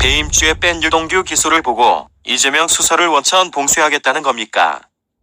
배임죄 뺀 유동규 기소를 보고 이재명 수사를 원천 봉쇄하겠다는 겁니까?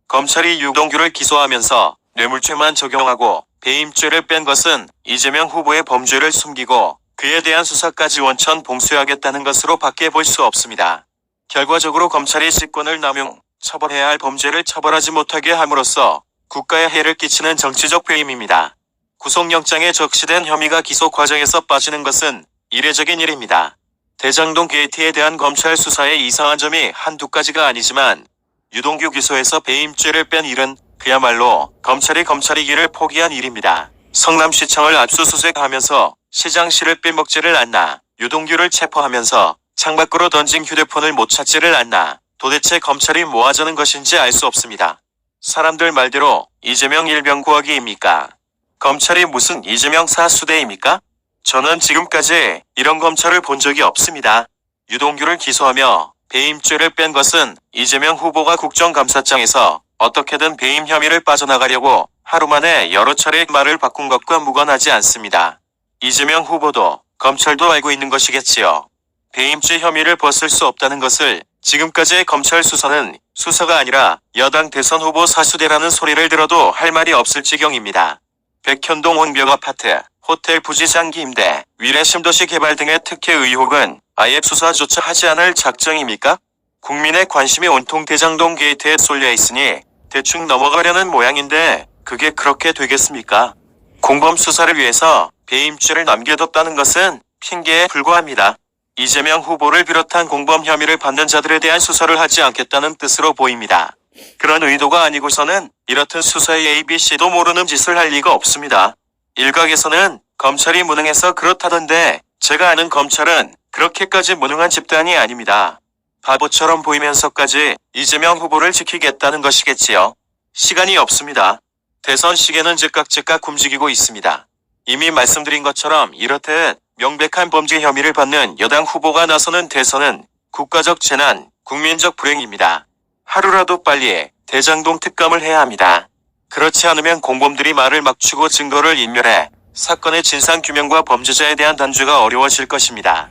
검찰이 유동규를 기소하면서 뇌물죄만 적용하고 배임죄를 뺀 것은 이재명 후보의 범죄를 숨기고 그에 대한 수사까지 원천 봉쇄하겠다는 것으로 밖에 볼 수 없습니다. 결과적으로 검찰이 직권을 남용, 처벌해야 할 범죄를 처벌하지 못하게 함으로써 국가에 해를 끼치는 정치적 배임입니다. 구속영장에 적시된 혐의가 기소 과정에서 빠지는 것은 이례적인 일입니다. 대장동 게이트에 대한 검찰 수사의 이상한 점이 한두 가지가 아니지만 유동규 기소에서 배임죄를 뺀 일은 그야말로 검찰이기를 포기한 일입니다. 성남시청을 압수수색하면서 시장실을 빼먹지를 않나, 유동규를 체포하면서 창밖으로 던진 휴대폰을 못 찾지를 않나, 도대체 검찰이 뭐 하자는 것인지 알 수 없습니다. 사람들 말대로 이재명 일병 구하기입니까? 검찰이 무슨 이재명 사수대입니까? 저는 지금까지 이런 검찰을 본 적이 없습니다. 유동규를 기소하며 배임죄를 뺀 것은 이재명 후보가 국정감사장에서 어떻게든 배임 혐의를 빠져나가려고 하루 만에 여러 차례 말을 바꾼 것과 무관하지 않습니다. 이재명 후보도 검찰도 알고 있는 것이겠지요. 배임죄 혐의를 벗을 수 없다는 것을 지금까지의 검찰 수사는 수사가 아니라 여당 대선 후보 사수대라는 소리를 들어도 할 말이 없을 지경입니다. 백현동 원벽 아파트, 호텔 부지 장기 임대, 위례 신도시 개발 등의 특혜 의혹은 아예 수사조차 하지 않을 작정입니까? 국민의 관심이 온통 대장동 게이트에 쏠려 있으니 대충 넘어가려는 모양인데 그게 그렇게 되겠습니까? 공범 수사를 위해서 배임죄를 남겨뒀다는 것은 핑계에 불과합니다. 이재명 후보를 비롯한 공범 혐의를 받는 자들에 대한 수사를 하지 않겠다는 뜻으로 보입니다. 그런 의도가 아니고서는 이렇듯 수사의 ABC도 모르는 짓을 할 리가 없습니다. 일각에서는 검찰이 무능해서 그렇다던데 제가 아는 검찰은 그렇게까지 무능한 집단이 아닙니다. 바보처럼 보이면서까지 이재명 후보를 지키겠다는 것이겠지요. 시간이 없습니다. 대선 시계는 즉각 움직이고 있습니다. 이미 말씀드린 것처럼 이렇듯 명백한 범죄 혐의를 받는 여당 후보가 나서는 대선은 국가적 재난, 국민적 불행입니다. 하루라도 빨리 대장동 특감을 해야 합니다. 그렇지 않으면 공범들이 말을 막추고 증거를 인멸해 사건의 진상규명과 범죄자에 대한 단죄가 어려워질 것입니다.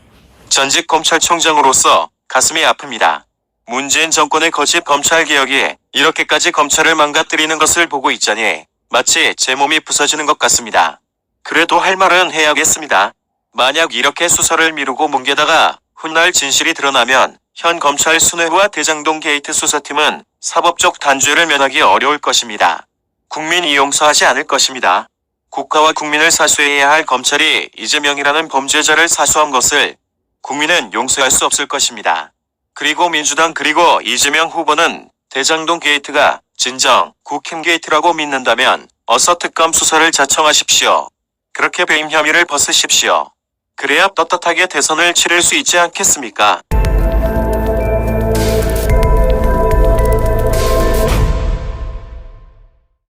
전직 검찰총장으로서 가슴이 아픕니다. 문재인 정권의 거짓 검찰개혁이 이렇게까지 검찰을 망가뜨리는 것을 보고 있자니 마치 제 몸이 부서지는 것 같습니다. 그래도 할 말은 해야겠습니다. 만약 이렇게 수사를 미루고 뭉개다가 훗날 진실이 드러나면 현 검찰 순회부와 대장동 게이트 수사팀은 사법적 단죄를 면하기 어려울 것입니다. 국민이 용서하지 않을 것입니다. 국가와 국민을 사수해야 할 검찰이 이재명이라는 범죄자를 사수한 것을 국민은 용서할 수 없을 것입니다. 그리고 민주당 그리고 이재명 후보는 대장동 게이트가 진정 국힘 게이트라고 믿는다면 어서 특검 수사를 자청하십시오. 그렇게 배임 혐의를 벗으십시오. 그래야 떳떳하게 대선을 치를 수 있지 않겠습니까?